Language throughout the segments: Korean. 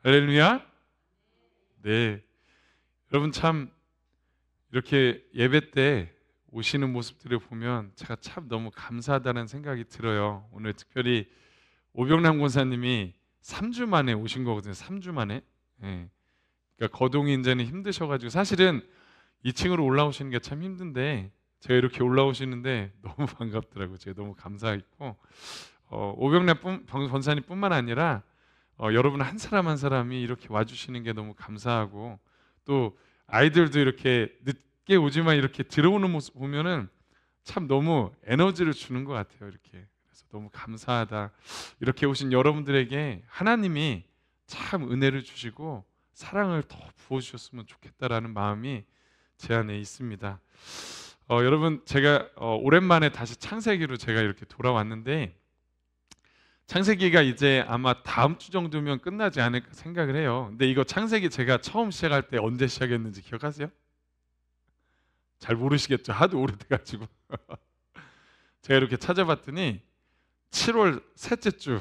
할렐루야. 네, 여러분 참 이렇게 예배 때 오시는 모습들을 보면 제가 참 너무 감사하다는 생각이 들어요. 오늘 특별히 오병남 권사님이 3주 만에 오신 거거든요. 3주 만에. 예. 그러니까 거동이 이제는 힘드셔가지고 사실은 2층으로 올라오시는 게 참 힘든데 제가 이렇게 올라오시는데 너무 반갑더라고요. 제가 너무 감사했고 오병남 권사님뿐만 아니라 여러분 한 사람 한 사람이 이렇게 와주시는 게 너무 감사하고 또 아이들도 이렇게 늦게 오지만 이렇게 들어오는 모습 보면은 참 너무 에너지를 주는 것 같아요. 이렇게 그래서 너무 감사하다. 이렇게 오신 여러분들에게 하나님이 참 은혜를 주시고 사랑을 더 부어주셨으면 좋겠다라는 마음이 제 안에 있습니다. 여러분 제가 오랜만에 다시 창세기로 제가 이렇게 돌아왔는데 창세기가 이제 아마 다음 주 정도면 끝나지 않을까 생각을 해요. 근데 이거 창세기 제가 처음 시작할 때 언제 시작했는지 기억하세요? 잘 모르시겠죠? 하도 오래돼가지고 제가 이렇게 찾아봤더니 7월 셋째 주,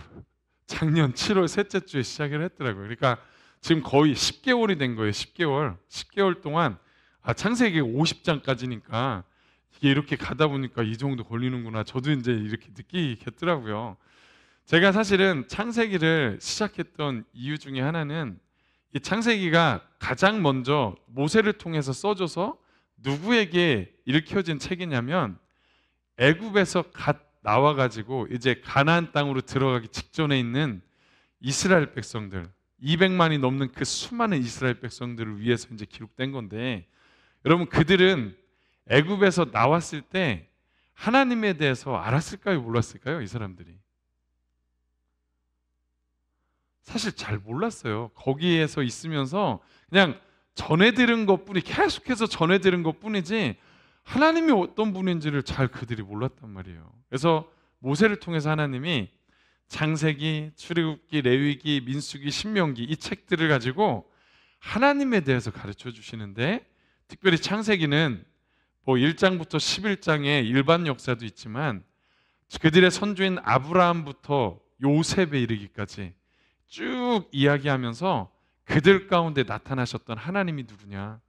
작년 7월 셋째 주에 시작을 했더라고요. 그러니까 지금 거의 10개월이 된 거예요. 10개월 동안 창세기 50장까지니까 이게 이렇게 가다 보니까 이 정도 걸리는구나. 저도 이제 이렇게 느끼겠더라고요. 제가 사실은 창세기를 시작했던 이유 중에 하나는 이 창세기가 가장 먼저 모세를 통해서 써져서 누구에게 일켜진 책이냐면 애굽에서 갓 나와가지고 이제 가나안 땅으로 들어가기 직전에 있는 이스라엘 백성들 200만이 넘는 그 수많은 이스라엘 백성들을 위해서 이제 기록된 건데 여러분 그들은 애굽에서 나왔을 때 하나님에 대해서 알았을까요? 몰랐을까요? 이 사람들이 사실 잘 몰랐어요. 거기에서 있으면서 그냥 전해 들은 것뿐이 계속해서 전해 들은 것뿐이지 하나님이 어떤 분인지를 잘 그들이 몰랐단 말이에요. 그래서 모세를 통해서 하나님이 창세기, 출애굽기, 레위기, 민수기, 신명기 이 책들을 가지고 하나님에 대해서 가르쳐 주시는데 특별히 창세기는 뭐 1장부터 11장의 일반 역사도 있지만 그들의 선조인 아브라함부터 요셉에 이르기까지 쭉 이야기하면서 그들 가운데 나타나셨던 하나님이 누구냐,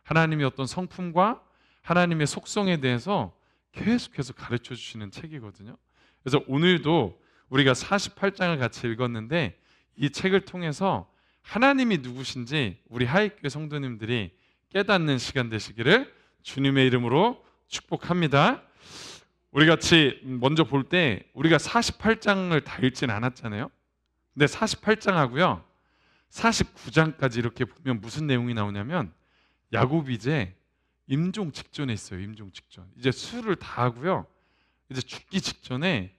하나님의 어떤 성품과 하나님의 속성에 대해서 계속해서 가르쳐 주시는 책이거든요. 그래서 오늘도 우리가 48장을 같이 읽었는데 이 책을 통해서 하나님이 누구신지 우리 하익교회 성도님들이 깨닫는 시간 되시기를 주님의 이름으로 축복합니다. 우리 같이 먼저 볼 때 우리가 48장을 다 읽진 않았잖아요. 근데 48장하고요 49장까지 이렇게 보면 무슨 내용이 나오냐면 야곱이 이제 임종 직전에 있어요. 임종 직전 이제 수술을 다 하고요 이제 죽기 직전에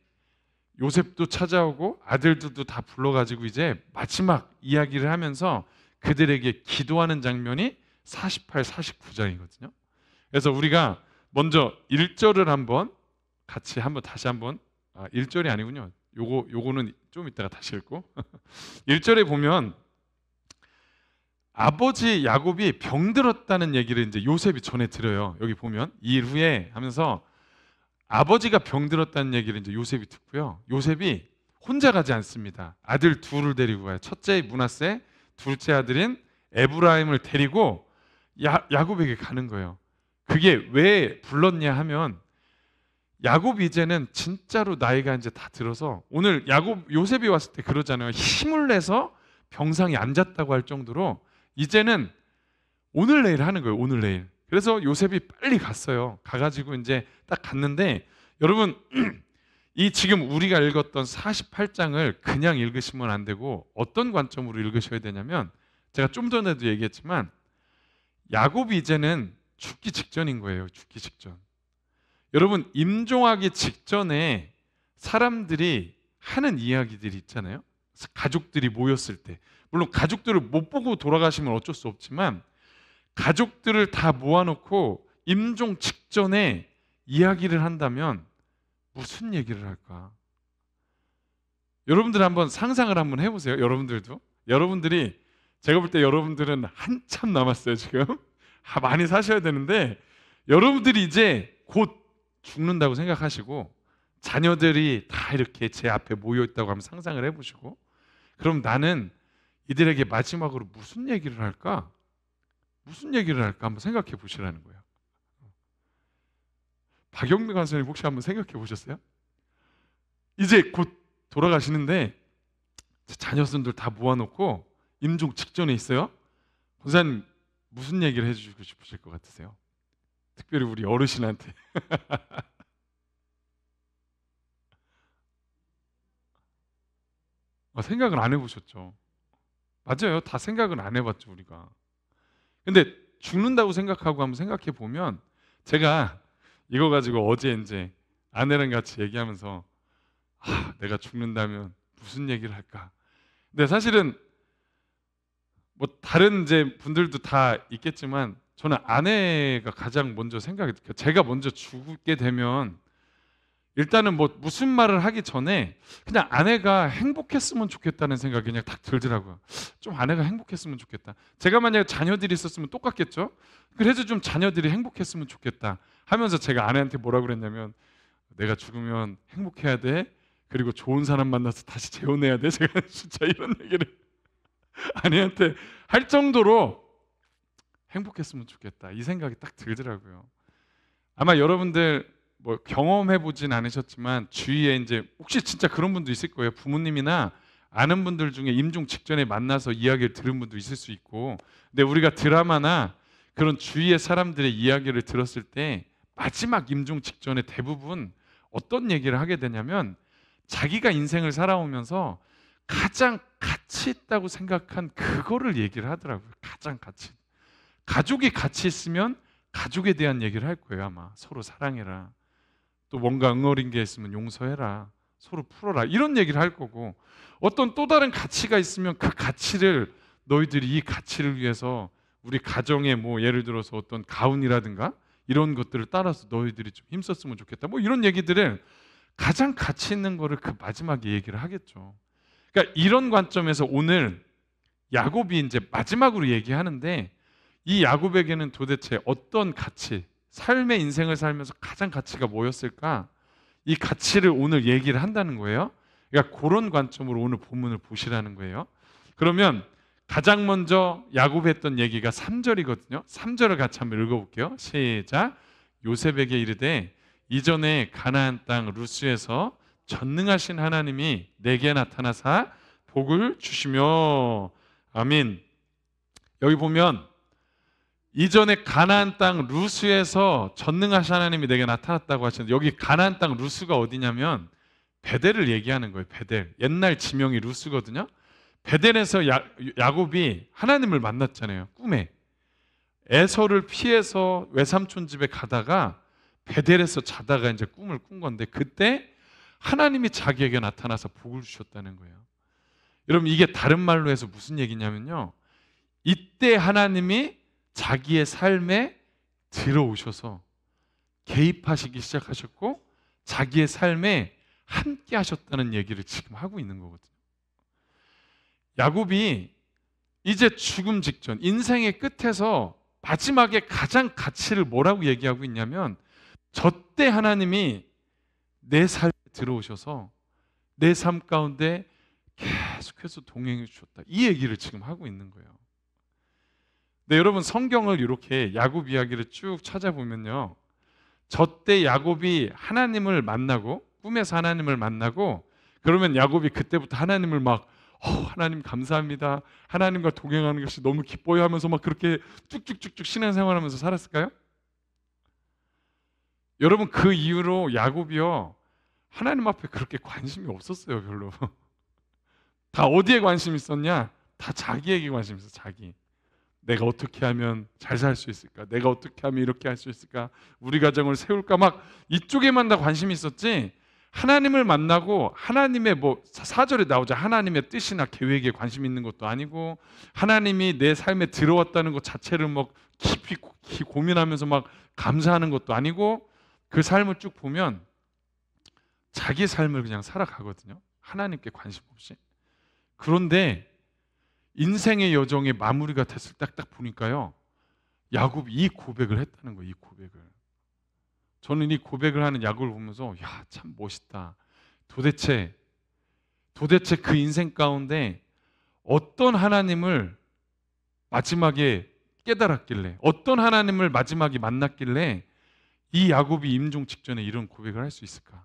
요셉도 찾아오고 아들들도 다 불러가지고 이제 마지막 이야기를 하면서 그들에게 기도하는 장면이 48, 49장이거든요. 그래서 우리가 먼저 1절을 한번 같이 다시 한번 1절이 아니군요. 요거는 좀 이따가 다시 읽고 1절에 보면 아버지 야곱이 병들었다는 얘기를 이제 요셉이 전해 드려요. 여기 보면 일 후에 하면서 아버지가 병들었다는 얘기를 이제 요셉이 듣고요. 요셉이 혼자 가지 않습니다. 아들 둘을 데리고 가요. 첫째 므낫세, 둘째 아들인 에브라임을 데리고 야곱에게 가는 거예요. 그게 왜 불렀냐 하면 야곱이 이제는 진짜로 나이가 이제 다 들어서 오늘 요셉이 왔을 때 그러잖아요. 힘을 내서 병상에 앉았다고 할 정도로 이제는 오늘 내일 하는 거예요. 오늘 내일. 그래서 요셉이 빨리 갔어요. 가가지고 이제 딱 갔는데 여러분 이 지금 우리가 읽었던 48장을 그냥 읽으시면 안 되고 어떤 관점으로 읽으셔야 되냐면 제가 좀 전에도 얘기했지만 야곱이 이제는 죽기 직전인 거예요. 죽기 직전. 여러분 임종하기 직전에 사람들이 하는 이야기들이 있잖아요. 가족들이 모였을 때 물론 가족들을 못 보고 돌아가시면 어쩔 수 없지만 가족들을 다 모아놓고 임종 직전에 이야기를 한다면 무슨 얘기를 할까? 여러분들 한번 상상을 한번 해보세요. 여러분들이 제가 볼 때 여러분들은 한참 남았어요. 지금 많이 사셔야 되는데 여러분들이 이제 곧 죽는다고 생각하시고 자녀들이 다 이렇게 제 앞에 모여 있다고 한번 상상을 해보시고 그럼 나는 이들에게 마지막으로 무슨 얘기를 할까? 무슨 얘기를 할까 한번 생각해 보시라는 거예요. 박영미 간사님 혹시 한번 생각해 보셨어요? 이제 곧 돌아가시는데 자녀분들 다 모아놓고 임종 직전에 있어요. 권사님 무슨 얘기를 해주고 싶으실 것 같으세요? 특별히 우리 어르신한테. 생각을 안 해보셨죠? 맞아요. 다 생각은 안 해봤죠 우리가. 근데 죽는다고 생각하고 한번 생각해 보면, 제가 이거 가지고 어제 이제 아내랑 같이 얘기하면서 내가 죽는다면 무슨 얘기를 할까? 근데 사실은 뭐 다른 이제 분들도 다 있겠지만 저는 아내가 가장 먼저 생각이, 제가 먼저 죽게 되면 일단은 뭐 무슨 말을 하기 전에 그냥 아내가 행복했으면 좋겠다는 생각이 그냥 딱 들더라고요. 좀 아내가 행복했으면 좋겠다. 제가 만약에 자녀들이 있었으면 똑같겠죠. 그래서 좀 자녀들이 행복했으면 좋겠다 하면서 제가 아내한테 뭐라 그랬냐면, 내가 죽으면 행복해야 돼. 그리고 좋은 사람 만나서 다시 재혼해야 돼. 제가 진짜 이런 얘기를 아내한테 할 정도로 행복했으면 좋겠다 이 생각이 딱 들더라고요. 아마 여러분들 뭐 경험해 보진 않으셨지만 주위에 이제 혹시 진짜 그런 분도 있을 거예요. 부모님이나 아는 분들 중에 임종 직전에 만나서 이야기를 들은 분도 있을 수 있고. 근데 우리가 드라마나 그런 주위의 사람들의 이야기를 들었을 때 마지막 임종 직전에 대부분 어떤 얘기를 하게 되냐면, 자기가 인생을 살아오면서 가장 가치 있다고 생각한 그거를 얘기를 하더라고요. 가장 가족이 같이 있으면 가족에 대한 얘기를 할 거예요. 아마 서로 사랑해라, 또 뭔가 응어린 게 있으면 용서해라, 서로 풀어라, 이런 얘기를 할 거고, 어떤 또 다른 가치가 있으면 그 가치를, 너희들이 이 가치를 위해서 우리 가정에 뭐 예를 들어서 어떤 가훈이라든가 이런 것들을 따라서 너희들이 좀 힘썼으면 좋겠다, 뭐 이런 얘기들을 가장 가치 있는 거를 그 마지막에 얘기를 하겠죠. 그러니까 이런 관점에서 오늘 야곱이 이제 마지막으로 얘기하는데, 이 야곱에게는 도대체 어떤 가치, 삶의 인생을 살면서 가장 가치가 뭐였을까? 이 가치를 오늘 얘기를 한다는 거예요. 그러니까 그런 관점으로 오늘 본문을 보시라는 거예요. 그러면 가장 먼저 야곱이 했던 얘기가 3절이거든요. 3절을 같이 한번 읽어볼게요. 시작. 요셉에게 이르되 이전에 가나안 땅 루스에서 전능하신 하나님이 내게 나타나사 복을 주시며. 아멘. 여기 보면 이전에 가나안 땅 루스에서 전능하신 하나님이 내게 나타났다고 하시는데, 여기 가나안 땅 루스가 어디냐면 베델을 얘기하는 거예요. 베델. 옛날 지명이 루스거든요. 베델에서 야곱이 하나님을 만났잖아요. 꿈에. 에서를 피해서 외삼촌 집에 가다가 베델에서 자다가 이제 꿈을 꾼 건데, 그때 하나님이 자기에게 나타나서 복을 주셨다는 거예요. 여러분, 이게 다른 말로 해서 무슨 얘기냐면요, 이때 하나님이 자기의 삶에 들어오셔서 개입하시기 시작하셨고 자기의 삶에 함께 하셨다는 얘기를 지금 하고 있는 거거든요. 야곱이 이제 죽음 직전, 인생의 끝에서 마지막에 가장 가치를 뭐라고 얘기하고 있냐면, 저때 하나님이 내 삶에 들어오셔서 내 삶 가운데 계속해서 동행해 주셨다, 이 얘기를 지금 하고 있는 거예요. 네, 여러분, 성경을 이렇게 야곱 이야기를 쭉 찾아보면요, 저때 야곱이 하나님을 만나고 꿈에서 하나님을 만나고, 그러면 야곱이 그때부터 하나님을 막 하나님 감사합니다, 하나님과 동행하는 것이 너무 기뻐요 하면서 막 그렇게 쭉쭉쭉쭉 신앙생활하면서 살았을까요? 여러분, 그 이후로 야곱이요, 하나님 앞에 그렇게 관심이 없었어요. 별로. 다 어디에 관심이 있었냐? 다 자기에게 관심이 있었어요. 자기. 내가 어떻게 하면 잘 살 수 있을까? 내가 어떻게 하면 이렇게 할 수 있을까? 우리 가정을 세울까? 막 이쪽에만 다 관심이 있었지, 하나님을 만나고 하나님의 뭐 4절에 나오자 하나님의 뜻이나 계획에 관심 있는 것도 아니고, 하나님이 내 삶에 들어왔다는 것 자체를 막 깊이 고민하면서 막 감사하는 것도 아니고, 그 삶을 쭉 보면 자기 삶을 그냥 살아가거든요. 하나님께 관심 없이. 그런데 인생의 여정의 마무리가 됐을 때 딱 보니까요, 야곱이 이 고백을 했다는 거예요. 이 고백을. 저는 이 고백을 하는 야곱을 보면서 야, 참 멋있다. 도대체 그 인생 가운데 어떤 하나님을 마지막에 깨달았길래, 어떤 하나님을 마지막에 만났길래 이 야곱이 임종 직전에 이런 고백을 할 수 있을까?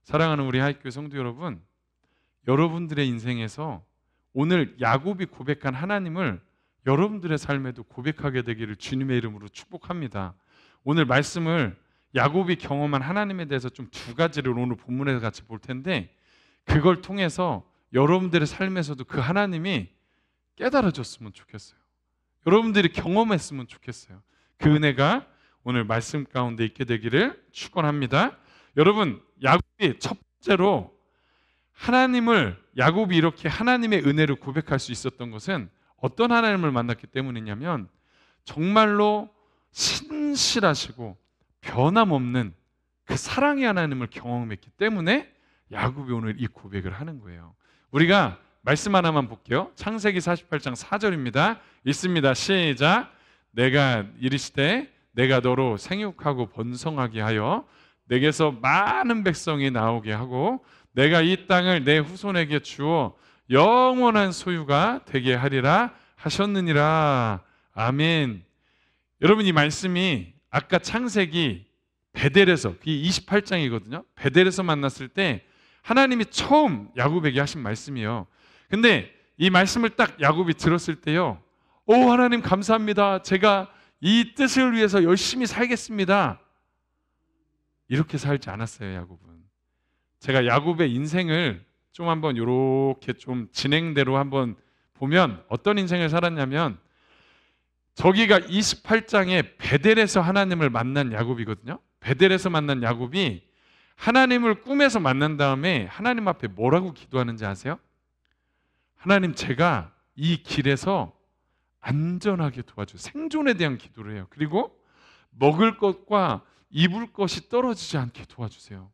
사랑하는 우리 하이교회 성도 여러분, 여러분들의 인생에서 오늘 야곱이 고백한 하나님을 여러분들의 삶에도 고백하게 되기를 주님의 이름으로 축복합니다. 오늘 말씀을 야곱이 경험한 하나님에 대해서 좀 두 가지를 오늘 본문에서 같이 볼 텐데, 그걸 통해서 여러분들의 삶에서도 그 하나님이 깨달아졌으면 좋겠어요. 여러분들이 경험했으면 좋겠어요. 그 은혜가 오늘 말씀 가운데 있게 되기를 축원합니다. 여러분, 야곱이 첫 번째로 야곱이 이렇게 하나님의 은혜를 고백할 수 있었던 것은 어떤 하나님을 만났기 때문이냐면, 정말로 신실하시고 변함없는 그 사랑의 하나님을 경험했기 때문에 야곱이 오늘 이 고백을 하는 거예요. 우리가 말씀 하나만 볼게요. 창세기 48장 4절입니다. 읽습니다. 시작. 내가 이르시되 내가 너로 생육하고 번성하게 하여 내게서 많은 백성이 나오게 하고 내가 이 땅을 내 후손에게 주어 영원한 소유가 되게 하리라 하셨느니라. 아멘. 여러분, 이 말씀이 아까 창세기 베델에서, 그게 28장이거든요. 베델에서 만났을 때 하나님이 처음 야곱에게 하신 말씀이에요. 근데 이 말씀을 딱 야곱이 들었을 때요, 오 하나님 감사합니다. 제가 이 뜻을 위해서 열심히 살겠습니다. 이렇게 살지 않았어요, 야곱은. 제가 야곱의 인생을 좀 한번 이렇게 좀 진행대로 한번 보면 어떤 인생을 살았냐면, 저기가 28장에 베델에서 하나님을 만난 야곱이거든요. 베델에서 만난 야곱이 하나님을 꿈에서 만난 다음에 하나님 앞에 뭐라고 기도하는지 아세요? 하나님, 제가 이 길에서 안전하게 도와주세요. 생존에 대한 기도를 해요. 그리고 먹을 것과 입을 것이 떨어지지 않게 도와주세요.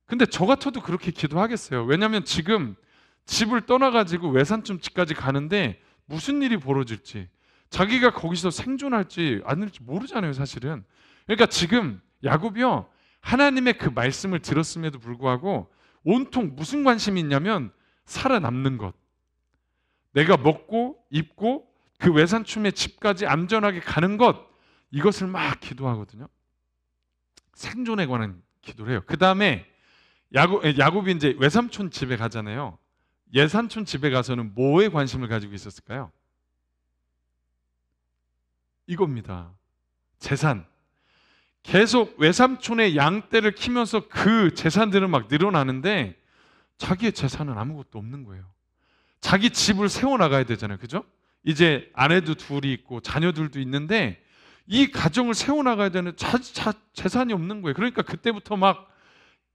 근데 저 같아도 그렇게 기도하겠어요. 왜냐하면 지금 집을 떠나가지고 외산촌 집까지 가는데 무슨 일이 벌어질지, 자기가 거기서 생존할지 아닐지 모르잖아요, 사실은. 그러니까 지금 야곱이요, 하나님의 그 말씀을 들었음에도 불구하고 온통 무슨 관심이 있냐면 살아남는 것, 내가 먹고 입고 그 외산촌의 집까지 안전하게 가는 것, 이것을 막 기도하거든요. 생존에 관한 기도를 해요. 그 다음에 야곱이 이제 외삼촌 집에 가잖아요. 예산촌 집에 가서는 뭐에 관심을 가지고 있었을까요? 이겁니다. 재산. 계속 외삼촌의 양떼를 키면서 그 재산들은 막 늘어나는데 자기의 재산은 아무것도 없는 거예요. 자기 집을 세워나가야 되잖아요. 그죠? 이제 아내도 둘이 있고 자녀들도 있는데 이 가정을 세워나가야 되는 재산이 없는 거예요. 그러니까 그때부터 막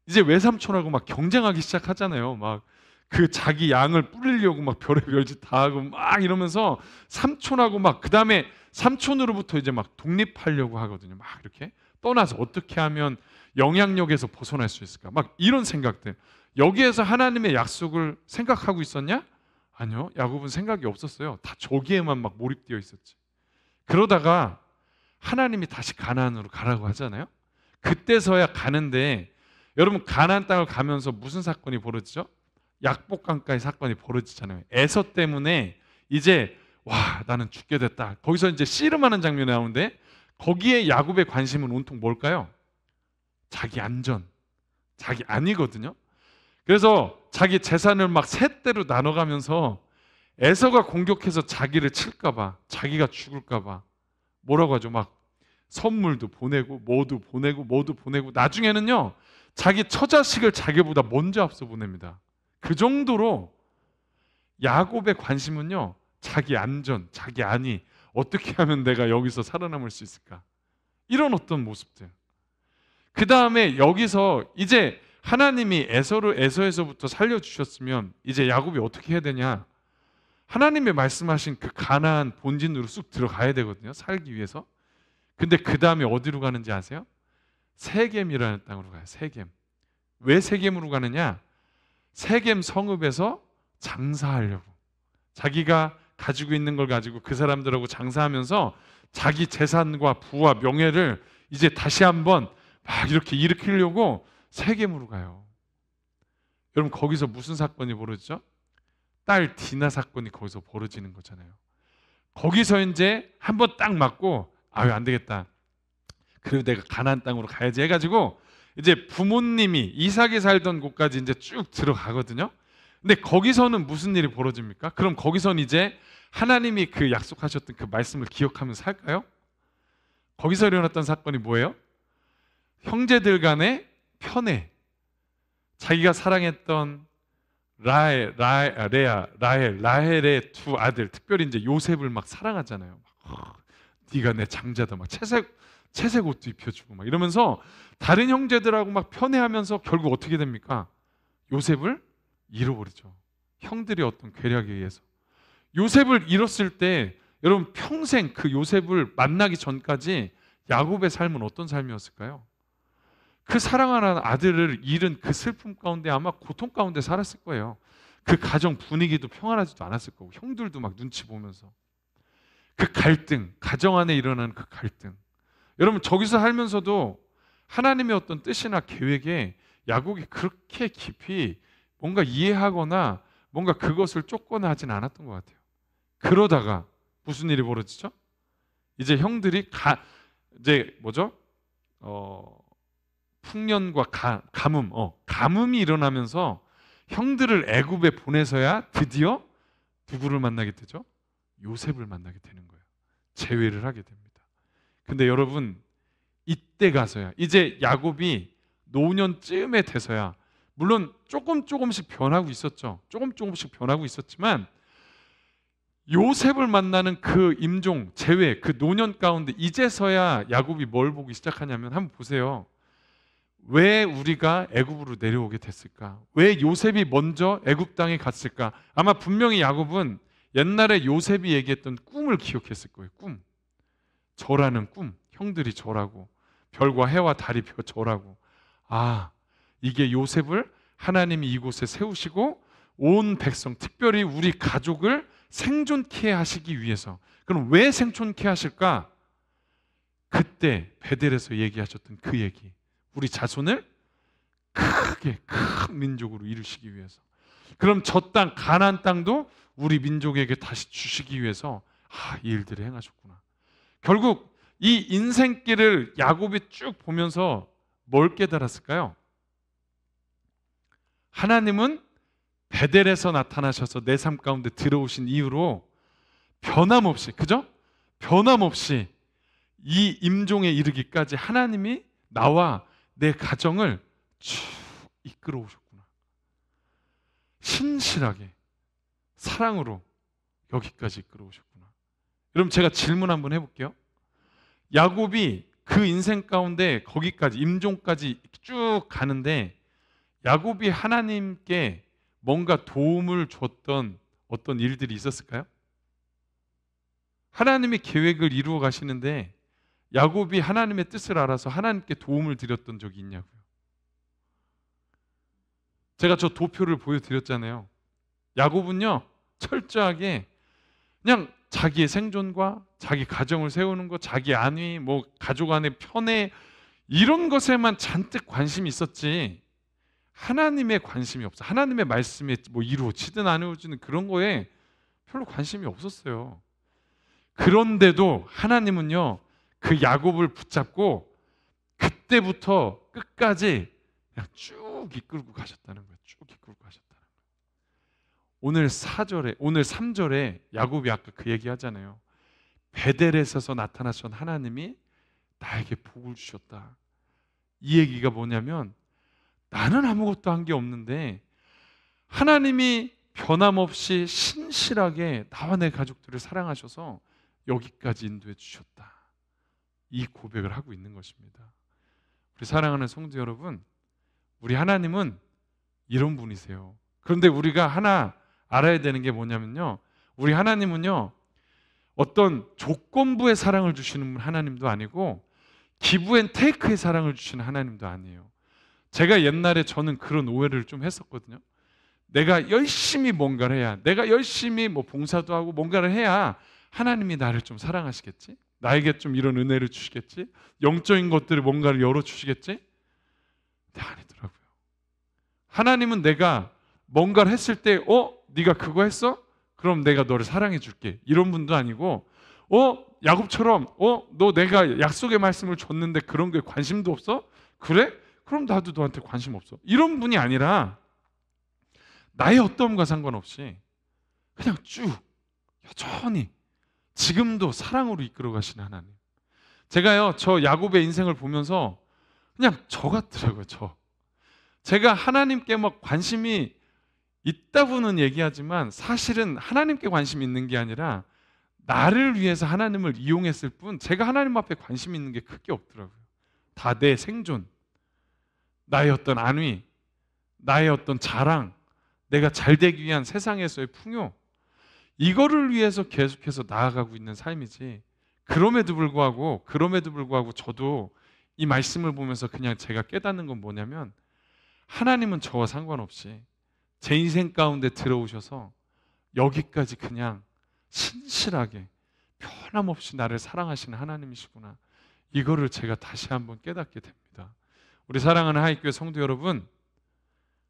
이제 외삼촌하고 막 경쟁하기 시작하잖아요. 막 그 자기 양을 뿌리려고 막 별의별 짓 다 하고 막 이러면서 삼촌하고 막, 그 다음에 삼촌으로부터 이제 막 독립하려고 하거든요. 막 이렇게 떠나서 어떻게 하면 영향력에서 벗어날 수 있을까? 막 이런 생각들. 여기에서 하나님의 약속을 생각하고 있었냐? 아니요. 야곱은 생각이 없었어요. 다 저기에만 막 몰입되어 있었지. 그러다가 하나님이 다시 가나안으로 가라고 하잖아요. 그때서야 가는데, 여러분 가나안 땅을 가면서 무슨 사건이 벌어지죠? 약복강가의 사건이 벌어지잖아요. 에서 때문에 이제 와, 나는 죽게 됐다. 거기서 이제 씨름하는 장면이 나오는데 거기에 야곱의 관심은 온통 뭘까요? 자기 안전, 자기 안이거든요. 그래서 자기 재산을 막 셋대로 나눠가면서 에서가 공격해서 자기를 칠까봐, 자기가 죽을까봐 뭐라고 하죠? 막 선물도 보내고 뭐도 보내고 나중에는요 자기 처자식을 자기보다 먼저 앞서 보냅니다. 그 정도로 야곱의 관심은요 자기 안전, 자기 안위, 어떻게 하면 내가 여기서 살아남을 수 있을까, 이런 어떤 모습들. 그 다음에 여기서 이제 하나님이 에서에서부터 살려주셨으면 이제 야곱이 어떻게 해야 되냐, 하나님의 말씀하신 그 가나안 본진으로 쑥 들어가야 되거든요, 살기 위해서. 근데 그 다음에 어디로 가는지 아세요? 세겜이라는 땅으로 가요. 세겜. 왜 세겜으로 가느냐? 세겜 성읍에서 장사하려고, 자기가 가지고 있는 걸 가지고 그 사람들하고 장사하면서 자기 재산과 부와 명예를 이제 다시 한번 막 이렇게 일으키려고 세겜으로 가요. 여러분 거기서 무슨 사건이 벌어지죠? 딸 디나 사건이 거기서 벌어지는 거잖아요. 거기서 이제 한번 딱 맞고 아유 안 되겠다. 그리고 내가 가나안 땅으로 가야지 해가지고 이제 부모님이 이삭이 살던 곳까지 이제 쭉 들어가거든요. 근데 거기서는 무슨 일이 벌어집니까? 그럼 거기서는 이제 하나님이 그 약속하셨던 그 말씀을 기억하면서 살까요? 거기서 일어났던 사건이 뭐예요? 형제들 간의 편애. 자기가 사랑했던 라헬의 두 아들, 특별히 이제 요셉을 막 사랑하잖아요. 네가 내 장자다, 막 채색 옷도 입혀주고 막 이러면서 다른 형제들하고 막 편애하면서 결국 어떻게 됩니까? 요셉을 잃어버리죠. 형들의 어떤 괴력에 의해서. 요셉을 잃었을 때 여러분 평생 그 요셉을 만나기 전까지 야곱의 삶은 어떤 삶이었을까요? 그 사랑하는 아들을 잃은 그 슬픔 가운데 아마 고통 가운데 살았을 거예요. 그 가정 분위기도 평안하지도 않았을 거고 형들도 막 눈치 보면서 그 갈등, 가정 안에 일어나는 그 갈등. 여러분 저기서 살면서도 하나님의 어떤 뜻이나 계획에 야곱이 그렇게 깊이 뭔가 이해하거나 뭔가 그것을 쫓거나 하진 않았던 것 같아요. 그러다가 무슨 일이 벌어지죠? 이제 형들이 이제 뭐죠? 풍년과 가뭄이 일어나면서 형들을 애굽에 보내서야 드디어 누구를 만나게 되죠? 요셉을 만나게 되는 거예요. 재회를 하게 됩니다. 근데 여러분 이때 가서야 이제 야곱이 노년쯤에 돼서야 물론 조금씩 변하고 있었죠. 조금씩 변하고 있었지만 요셉을 만나는 그 임종, 재회, 그 노년 가운데 이제서야 야곱이 뭘 보기 시작하냐면 한번 보세요. 왜 우리가 애굽으로 내려오게 됐을까? 왜 요셉이 먼저 애굽 땅에 갔을까? 아마 분명히 야곱은 옛날에 요셉이 얘기했던 꿈을 기억했을 거예요. 꿈. 저라는 꿈. 형들이 저라고. 별과 해와 달이 저라고. 아, 이게 요셉을 하나님이 이곳에 세우시고 온 백성, 특별히 우리 가족을 생존케 하시기 위해서. 그럼 왜 생존케 하실까? 그때 베델에서 얘기하셨던 그 얘기. 우리 자손을 크게 큰 민족으로 이루시기 위해서. 그럼 저 땅 가나안 땅도 우리 민족에게 다시 주시기 위해서 이 일들을 행하셨구나. 결국 이 인생길을 야곱이 쭉 보면서 뭘 깨달았을까요? 하나님은 베델에서 나타나셔서 내 삶 가운데 들어오신 이후로 변함없이, 그죠? 변함없이 이 임종에 이르기까지 하나님이 나와 내 가정을 쭉 이끌어 오셨구나. 신실하게 사랑으로 여기까지 이끌어 오셨구나. 여러분 제가 질문 한번 해볼게요. 야곱이 그 인생 가운데 거기까지 임종까지 쭉 가는데 야곱이 하나님께 뭔가 도움을 줬던 어떤 일들이 있었을까요? 하나님의 계획을 이루어 가시는데 야곱이 하나님의 뜻을 알아서 하나님께 도움을 드렸던 적이 있냐고요. 제가 저 도표를 보여드렸잖아요. 야곱은요 철저하게 그냥 자기의 생존과 자기 가정을 세우는 것, 자기 안위, 뭐 가족 안의 편애 이런 것에만 잔뜩 관심이 있었지 하나님의 관심이 없어. 하나님의 말씀에 뭐 이루어지든 안 이루어지든 그런 거에 별로 관심이 없었어요. 그런데도 하나님은요 그 야곱을 붙잡고 그때부터 끝까지 그냥 쭉 이끌고 가셨다는 거예요. 쭉 이끌고 가셨다는 거예요. 오늘 3절에 야곱이 아까 그 얘기 하잖아요. 베델에 서서 나타나신 하나님이 나에게 복을 주셨다. 이 얘기가 뭐냐면 나는 아무것도 한 게 없는데 하나님이 변함없이 신실하게 나와 내 가족들을 사랑하셔서 여기까지 인도해 주셨다. 이 고백을 하고 있는 것입니다. 우리 사랑하는 성도 여러분, 우리 하나님은 이런 분이세요. 그런데 우리가 하나 알아야 되는 게 뭐냐면요, 우리 하나님은요 어떤 조건부의 사랑을 주시는 하나님도 아니고 기브앤테이크의 사랑을 주시는 하나님도 아니에요. 제가 옛날에 저는 그런 오해를 좀 했었거든요. 내가 열심히 뭔가를 해야, 내가 열심히 뭐 봉사도 하고 뭔가를 해야 하나님이 나를 좀 사랑하시겠지? 나에게 좀 이런 은혜를 주시겠지? 영적인 것들을 뭔가를 열어주시겠지? 근데 아니더라고요. 하나님은 내가 뭔가를 했을 때 네가 그거 했어? 그럼 내가 너를 사랑해 줄게. 이런 분도 아니고 야곱처럼 너 내가 약속의 말씀을 줬는데 그런 게 관심도 없어? 그래? 그럼 나도 너한테 관심 없어. 이런 분이 아니라 나의 어떠함과 상관없이 그냥 쭉 여전히 지금도 사랑으로 이끌어 가시는 하나님. 제가요, 저 야곱의 인생을 보면서 그냥 저 같더라고요. 제가 하나님께 막 관심이 있다고는 얘기하지만 사실은 하나님께 관심이 있는 게 아니라 나를 위해서 하나님을 이용했을 뿐 제가 하나님 앞에 관심 있는 게 크게 없더라고요. 다 내 생존, 나의 어떤 안위, 나의 어떤 자랑, 내가 잘 되기 위한 세상에서의 풍요, 이거를 위해서 계속해서 나아가고 있는 삶이지. 그럼에도 불구하고 저도 이 말씀을 보면서 그냥 제가 깨닫는 건 뭐냐면 하나님은 저와 상관없이 제 인생 가운데 들어오셔서 여기까지 그냥 신실하게 변함없이 나를 사랑하시는 하나님이시구나. 이거를 제가 다시 한번 깨닫게 됩니다. 우리 사랑하는 하이교회 성도 여러분,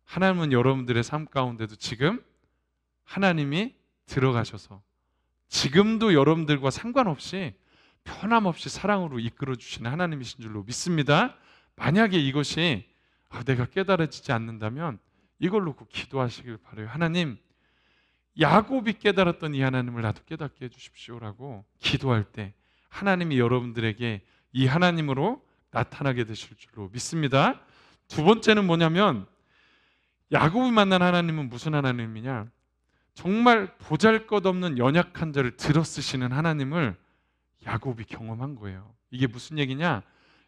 하나님은 여러분들의 삶 가운데도 지금 하나님이 들어가셔서 지금도 여러분들과 상관없이 변함없이 사랑으로 이끌어 주시는 하나님이신 줄로 믿습니다. 만약에 이것이 내가 깨달아지지 않는다면 이걸 놓고 기도하시길 바라요. 하나님, 야곱이 깨달았던 이 하나님을 나도 깨닫게 해주십시오라고 기도할 때 하나님이 여러분들에게 이 하나님으로 나타나게 되실 줄로 믿습니다. 두 번째는 뭐냐면 야곱이 만난 하나님은 무슨 하나님이냐? 정말 보잘것없는 연약한 자를 들어쓰시는 하나님을 야곱이 경험한 거예요. 이게 무슨 얘기냐?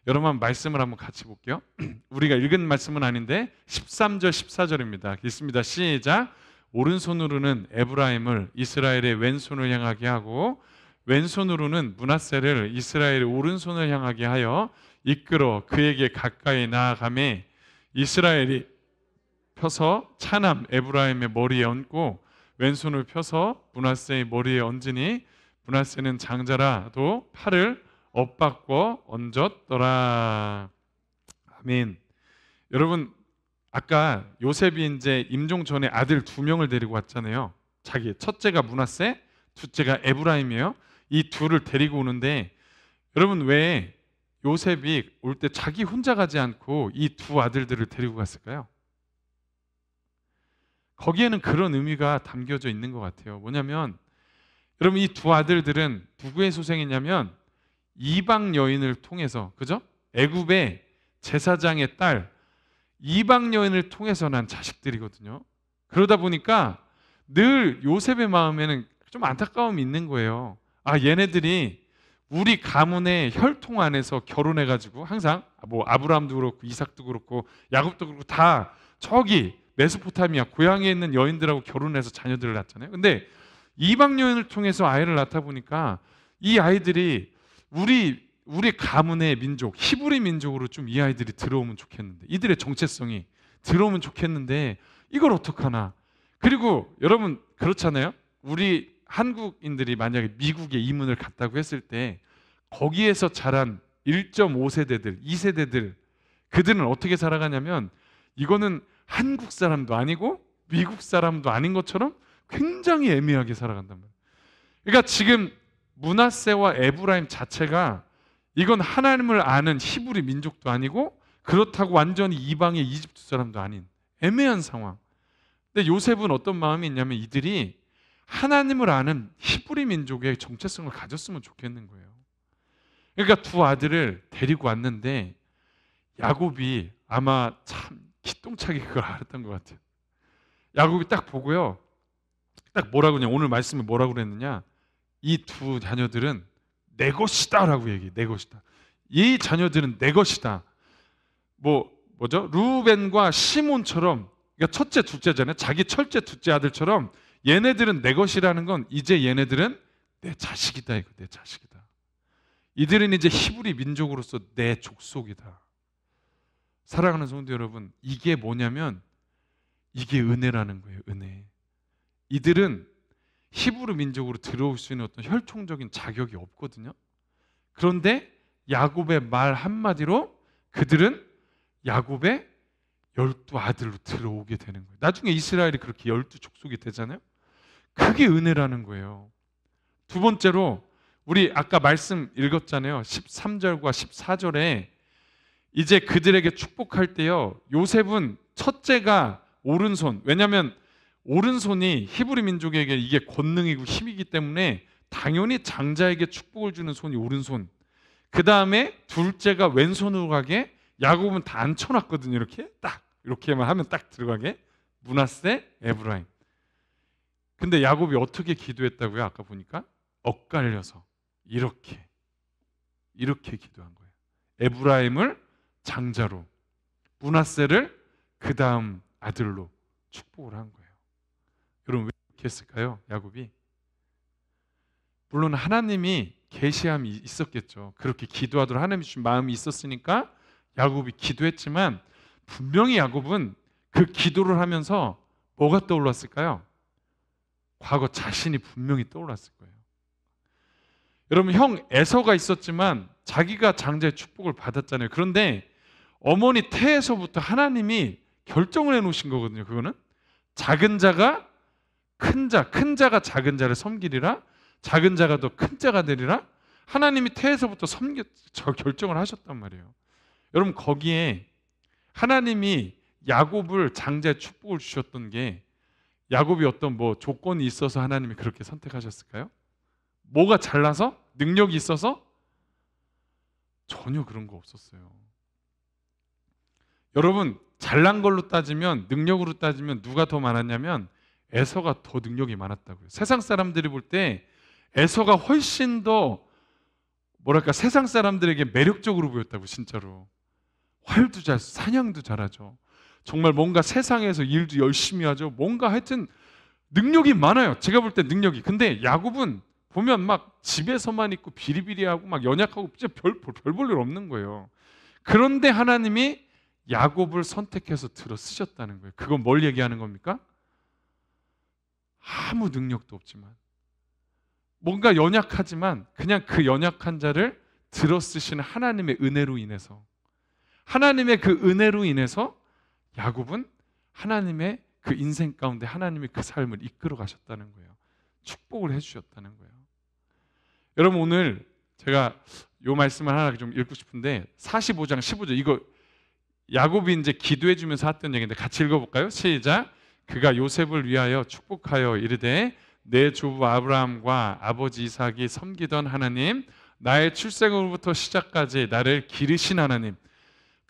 여러분 말씀을 한번 같이 볼게요. 우리가 읽은 말씀은 아닌데 13절 14절입니다. 읽습니다. 시작. 오른손으로는 에브라임을 이스라엘의 왼손을 향하게 하고 왼손으로는 므낫세를 이스라엘의 오른손을 향하게 하여 이끌어 그에게 가까이 나아가매 이스라엘이 펴서 차남 에브라임의 머리에 얹고 왼손을 펴서 므낫세의 머리에 얹으니 므낫세는 장자라도 팔을 엇바꿔 얹었더라. 아멘. 여러분, 아까 요셉이 이제 임종 전에 아들 두 명을 데리고 왔잖아요. 자기 첫째가 므낫세, 둘째가 에브라임이에요. 이 둘을 데리고 오는데 여러분 왜 요셉이 올 때 자기 혼자 가지 않고 이 두 아들들을 데리고 갔을까요? 거기에는 그런 의미가 담겨져 있는 것 같아요. 뭐냐면 여러분 이 두 아들들은 누구의 소생이냐면 이방 여인을 통해서, 그죠? 애굽의 제사장의 딸 이방 여인을 통해서 난 자식들이거든요. 그러다 보니까 늘 요셉의 마음에는 좀 안타까움이 있는 거예요. 얘네들이 우리 가문의 혈통 안에서 결혼해가지고 항상 뭐 아브라함도 그렇고 이삭도 그렇고 야곱도 그렇고 다 저기 메소포타미아 고향에 있는 여인들하고 결혼해서 자녀들을 낳잖아요. 근데 이방 여인을 통해서 아이를 낳다 보니까 이 아이들이 우리 가문의 민족, 히브리 민족으로 좀 이 아이들이 들어오면 좋겠는데, 이들의 정체성이 들어오면 좋겠는데 이걸 어떡하나. 그리고 여러분 그렇잖아요. 우리 한국인들이 만약에 미국에 이민을 갔다고 했을 때 거기에서 자란 1.5세대들, 2세대들 그들은 어떻게 살아가냐면 이거는 한국 사람도 아니고 미국 사람도 아닌 것처럼 굉장히 애매하게 살아간단 말이에요. 그러니까 지금 므낫세와 에브라임 자체가 이건 하나님을 아는 히브리 민족도 아니고 그렇다고 완전히 이방의 이집트 사람도 아닌 애매한 상황. 근데 요셉은 어떤 마음이 있냐면 이들이 하나님을 아는 히브리 민족의 정체성을 가졌으면 좋겠는 거예요. 그러니까 두 아들을 데리고 왔는데 야곱이 아마 참 기똥차게 그걸 알았던 것 같아요. 야곱이 딱 보고요, 딱 뭐라고 그냥 오늘 말씀에 뭐라고 그랬느냐, 이 두 자녀들은 내 것이다 라고 얘기해. 내 것이다. 이 자녀들은 내 것이다. 뭐죠? 루벤과 시몬처럼, 그러니까 첫째 둘째잖아요. 자기 첫째 둘째 아들처럼 얘네들은 내 것이라는 건 이제 얘네들은 내 자식이다. 이거 내 자식이다. 이들은 이제 히브리 민족으로서 내 족속이다. 사랑하는 성도 여러분, 이게 뭐냐면 이게 은혜라는 거예요. 은혜. 이들은 히브리 민족으로 들어올 수 있는 어떤 혈통적인 자격이 없거든요. 그런데 야곱의 말 한마디로 그들은 야곱의 12 아들로 들어오게 되는 거예요. 나중에 이스라엘이 그렇게 12 족속이 되잖아요. 그게 은혜라는 거예요. 두 번째로 우리 아까 말씀 읽었잖아요. 13절과 14절에 이제 그들에게 축복할 때요, 요셉은 첫째가 오른손, 왜냐하면 오른손이 히브리 민족에게 이게 권능이고 힘이기 때문에 당연히 장자에게 축복을 주는 손이 오른손, 그 다음에 둘째가 왼손으로 가게, 야곱은 다 앉혀놨거든요. 이렇게 딱 이렇게만 하면 딱 들어가게, 므낫세, 에브라임. 근데 야곱이 어떻게 기도했다고요? 아까 보니까 엇갈려서 이렇게 기도한 거예요. 에브라임을 장자로, 므낫세를 그 다음 아들로 축복을 한 거예요. 여러분 왜 이렇게 했을까요? 야곱이 물론 하나님이 계시함이 있었겠죠. 그렇게 기도하도록 하나님이 주신 마음이 있었으니까 야곱이 기도했지만, 분명히 야곱은 그 기도를 하면서 뭐가 떠올랐을까요? 과거 자신이 분명히 떠올랐을 거예요. 여러분, 형 에서가 있었지만 자기가 장자의 축복을 받았잖아요. 그런데 어머니 태에서부터 하나님이 결정을 해놓으신 거거든요. 그거는 작은 자가 큰 자가 작은 자를 섬기리라, 작은 자가 더 큰 자가 되리라. 하나님이 태에서부터 결정을 하셨단 말이에요. 여러분, 거기에 하나님이 야곱을 장자의 축복을 주셨던 게 야곱이 어떤 조건이 있어서 하나님이 그렇게 선택하셨을까요? 뭐가 잘나서? 능력이 있어서? 전혀 그런 거 없었어요. 여러분, 잘난 걸로 따지면, 능력으로 따지면 누가 더 많았냐면 에서가 더 능력이 많았다고요. 세상 사람들이 볼 때 에서가 훨씬 더 세상 사람들에게 매력적으로 보였다고. 진짜로 활도 잘, 사냥도 잘하죠. 정말 뭔가 세상에서 일도 열심히 하죠. 뭔가 하여튼 능력이 많아요. 제가 볼 때 능력이. 근데 야곱은 보면 막 집에서만 있고 비리비리하고 막 연약하고 진짜 별 볼 일 없는 거예요. 그런데 하나님이 야곱을 선택해서 들어 쓰셨다는 거예요. 그건 뭘 얘기하는 겁니까? 아무 능력도 없지만, 뭔가 연약하지만 그냥 그 연약한 자를 들어 쓰시는 하나님의 은혜로 인해서, 하나님의 그 은혜로 인해서 야곱은 하나님의 그 인생 가운데 하나님의 그 삶을 이끌어 가셨다는 거예요. 축복을 해주셨다는 거예요. 여러분, 오늘 제가 이 말씀을 하나 좀 읽고 싶은데 45장 15절, 이거 야곱이 이제 기도해 주면서 했던 얘기인데 같이 읽어볼까요? 시작. 그가 요셉을 위하여 축복하여 이르되 내 조부 아브라함과 아버지 이삭이 섬기던 하나님, 나의 출생으로부터 시작까지 나를 기르신 하나님.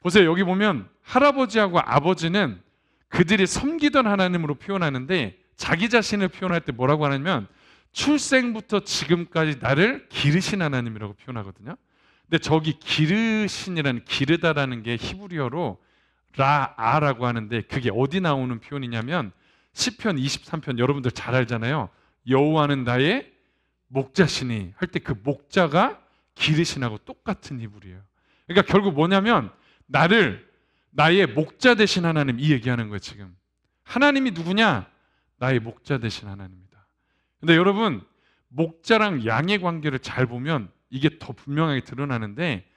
보세요. 여기 보면 할아버지하고 아버지는 그들이 섬기던 하나님으로 표현하는데, 자기 자신을 표현할 때 뭐라고 하냐면 출생부터 지금까지 나를 기르신 하나님이라고 표현하거든요. 근데 저기 기르신이라는, 기르다라는 게 히브리어로 라아라고 하는데, 그게 어디 나오는 표현이냐면 시편 23편 여러분들 잘 알잖아요. 여호와는 나의 목자시니 할 때 그 목자가 기르신하고 똑같은 히브리예요. 그러니까 결국 뭐냐면 나의 목자 되신 하나님, 이 얘기하는 거예요. 지금 하나님이 누구냐? 나의 목자 되신 하나님입니다. 근데 여러분, 목자랑 양의 관계를 잘 보면 이게 더 분명하게 드러나는데,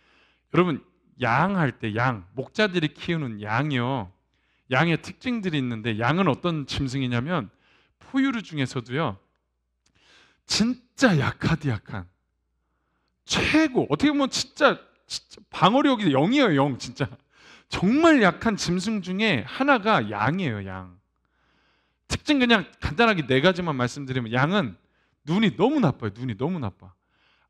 여러분, 양 할 때, 목자들이 키우는 양이요, 양의 특징들이 있는데, 양은 어떤 짐승이냐면 포유류 중에서도요 진짜 약한 최고, 어떻게 보면 진짜 방어력이 0이에요. 0. 진짜 정말 약한 짐승 중에 하나가 양이에요. 양 특징 그냥 간단하게 4가지만 말씀드리면, 양은 눈이 너무 나빠요. 눈이 너무 나빠.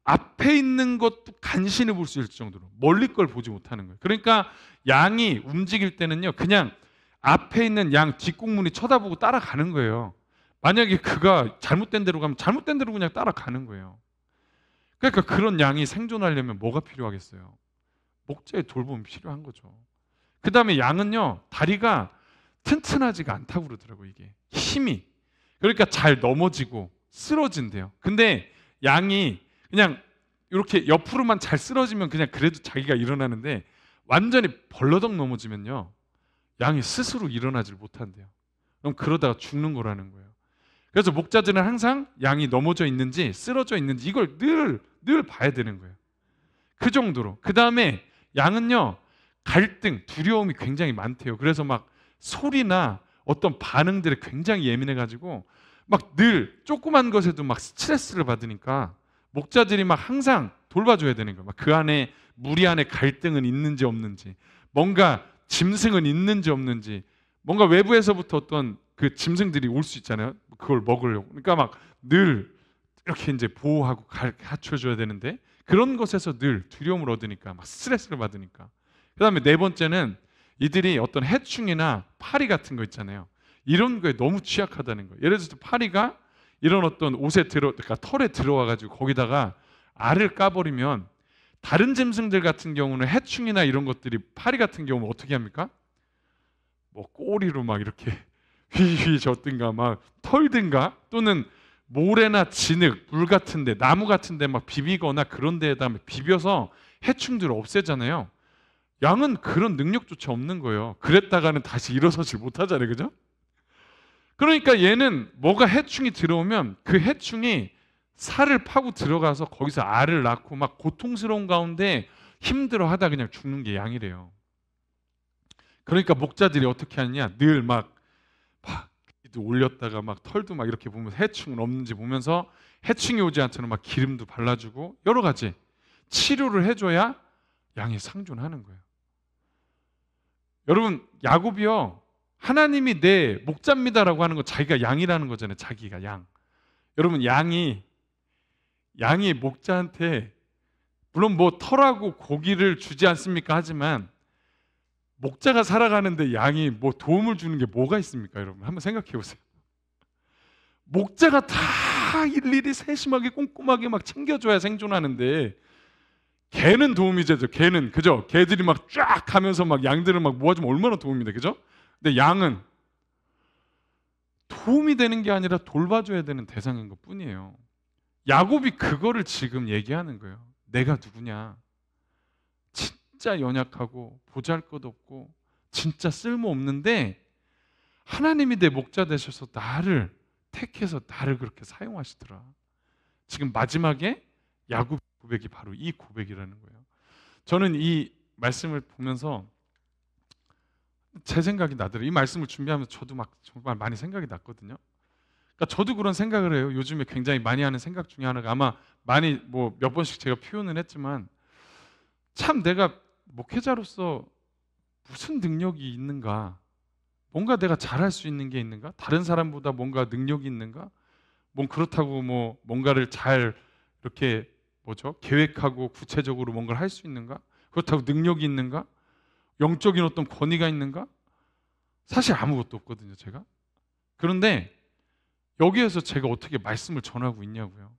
앞에 있는 것도 간신히 볼 수 있을 정도로 멀리 걸 보지 못하는 거예요. 그러니까 양이 움직일 때는요, 그냥 앞에 있는 양 뒷공문이 쳐다보고 따라가는 거예요. 만약에 그가 잘못된 데로 가면 잘못된 데로 그냥 따라가는 거예요. 그러니까 그런 양이 생존하려면 뭐가 필요하겠어요? 목자의 돌봄이 필요한 거죠. 그 다음에 양은요, 다리가 튼튼하지가 않다고 그러더라고요. 이게 힘이, 그러니까 잘 넘어지고 쓰러진대요. 근데 양이 그냥 이렇게 옆으로만 잘 쓰러지면 그냥 그래도 자기가 일어나는데, 완전히 벌러덩 넘어지면요 양이 스스로 일어나질 못한대요. 그럼 그러다가 죽는 거라는 거예요. 그래서 목자들은 항상 양이 넘어져 있는지 쓰러져 있는지 이걸 늘 봐야 되는 거예요. 그 정도로. 그 다음에 양은요 갈등, 두려움이 굉장히 많대요. 그래서 막 소리나 어떤 반응들에 굉장히 예민해가지고 막 늘 조그만 것에도 막 스트레스를 받으니까 목자들이 막 항상 돌봐줘야 되는 거예요. 막 그 안에 무리 안에 갈등은 있는지 없는지, 뭔가 짐승은 있는지 없는지, 뭔가 외부에서부터 어떤 그 짐승들이 올 수 있잖아요. 그걸 먹으려고. 그러니까 막 늘 이렇게 이제 보호하고 갖춰줘야 되는데 그런 것에서 늘 두려움을 얻으니까 막 스트레스를 받으니까. 그다음에 네 번째는 이들이 어떤 해충이나 파리 같은 거 있잖아요. 이런 거에 너무 취약하다는 거예요. 예를 들어서 파리가 이런 어떤 옷에 그러니까 털에 들어와 가지고 거기다가 알을 까버리면 다른 짐승들 같은 경우는 해충이나 이런 것들이 파리 같은 경우는 어떻게 합니까? 뭐 꼬리로 막 이렇게 휘휘 젓든가 막 털든가 또는 모래나 진흙, 물 같은데 나무 같은데 막 비비거나 그런 데에다 비벼서 해충들을 없애잖아요. 양은 그런 능력조차 없는 거예요. 그랬다가는 다시 일어서질 못하잖아요, 그죠? 그러니까 얘는 뭐가 해충이 들어오면 그 해충이 살을 파고 들어가서 거기서 알을 낳고 막 고통스러운 가운데 힘들어하다 그냥 죽는 게 양이래요. 그러니까 목자들이 어떻게 하느냐, 늘 막 올렸다가 막 털도 막 이렇게 보면서 해충은 없는지 보면서 해충이 오지 않도록 막 기름도 발라주고 여러 가지 치료를 해줘야 양이 상존하는 거예요. 여러분, 야곱이요, 하나님이 내 목자입니다라고 하는 거 자기가 양이라는 거잖아요. 자기가 양. 여러분, 양이 목자한테 물론 뭐 털하고 고기를 주지 않습니까? 하지만 목자가 살아가는데 양이 뭐 도움을 주는 게 뭐가 있습니까? 여러분 한번 생각해 보세요. 목자가 다 일일이 세심하게 꼼꼼하게 막 챙겨줘야 생존하는데 개는 도움이 되죠. 개는 그죠? 개들이 막 쫙 가면서 막 양들을 막 모아주면 얼마나 도움이 돼, 그죠? 근데 양은 도움이 되는 게 아니라 돌봐줘야 되는 대상인 것 뿐이에요. 야곱이 그거를 지금 얘기하는 거예요. 내가 누구냐? 진짜 연약하고 보잘것없고 진짜 쓸모없는데 하나님이 내 목자 되셔서 나를 택해서 나를 그렇게 사용하시더라. 지금 마지막에 야곱 고백이 바로 이 고백이라는 거예요. 저는 이 말씀을 보면서 제 생각이 나더라고요. 이 말씀을 준비하면서 저도 막 정말 많이 생각이 났거든요. 그러니까 저도 그런 생각을 해요. 요즘에 굉장히 많이 하는 생각 중에 하나가 아마 많이 뭐 몇 번씩 제가 표현은 했지만 참 내가 목회자로서 무슨 능력이 있는가? 뭔가 내가 잘할 수 있는 게 있는가? 다른 사람보다 뭔가 능력이 있는가? 뭐 그렇다고 뭐 뭔가를 잘 이렇게 뭐죠? 계획하고 구체적으로 뭔가를 할 수 있는가? 그렇다고 능력이 있는가? 영적인 어떤 권위가 있는가? 사실 아무것도 없거든요, 제가. 그런데 여기에서 제가 어떻게 말씀을 전하고 있냐고요.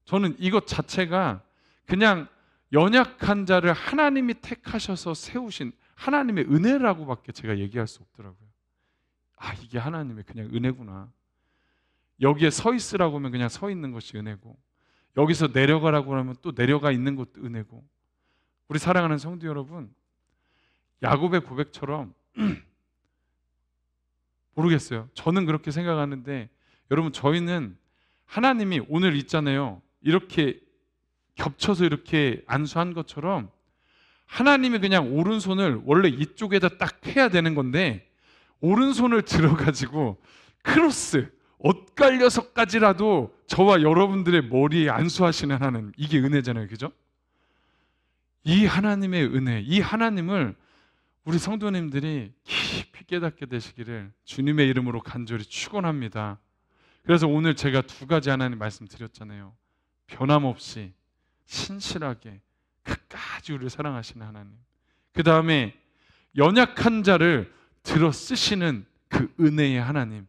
저는 이것 자체가 그냥 연약한 자를 하나님이 택하셔서 세우신 하나님의 은혜라고밖에 제가 얘기할 수 없더라고요. 아, 이게 하나님의 그냥 은혜구나. 여기에 서 있으라고 하면 그냥 서 있는 것이 은혜고, 여기서 내려가라고 하면 또 내려가 있는 것도 은혜고. 우리 사랑하는 성도 여러분, 야곱의 고백처럼 모르겠어요. 저는 그렇게 생각하는데 여러분, 저희는 하나님이 오늘 있잖아요. 이렇게 겹쳐서 이렇게 안수한 것처럼 하나님이 그냥 오른손을 원래 이쪽에다 딱 해야 되는 건데 오른손을 들어가지고 크로스 엇갈려서까지라도 저와 여러분들의 머리에 안수하시는 하나님, 이게 은혜잖아요, 그죠? 이 하나님의 은혜, 이 하나님을 우리 성도님들이 깊이 깨닫게 되시기를 주님의 이름으로 간절히 축원합니다. 그래서 오늘 제가 두 가지 하나님 말씀드렸잖아요. 변함없이 신실하게 끝까지 우리를 사랑하시는 하나님, 그 다음에 연약한 자를 들어 쓰시는 그 은혜의 하나님,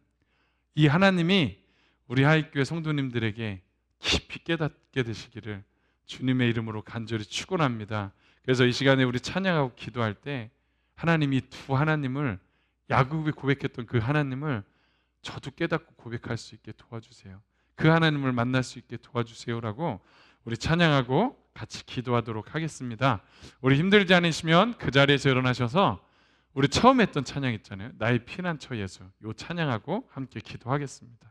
이 하나님이 우리 하익교회 성도님들에게 깊이 깨닫게 되시기를 주님의 이름으로 간절히 축원합니다. 그래서 이 시간에 우리 찬양하고 기도할 때 하나님이 이 두 하나님을, 야곱이 고백했던 그 하나님을 저도 깨닫고 고백할 수 있게 도와주세요. 그 하나님을 만날 수 있게 도와주세요라고 우리 찬양하고 같이 기도하도록 하겠습니다. 우리 힘들지 않으시면 그 자리에서 일어나셔서 우리 처음 했던 찬양 있잖아요. 나의 피난처 예수, 이 찬양하고 함께 기도하겠습니다.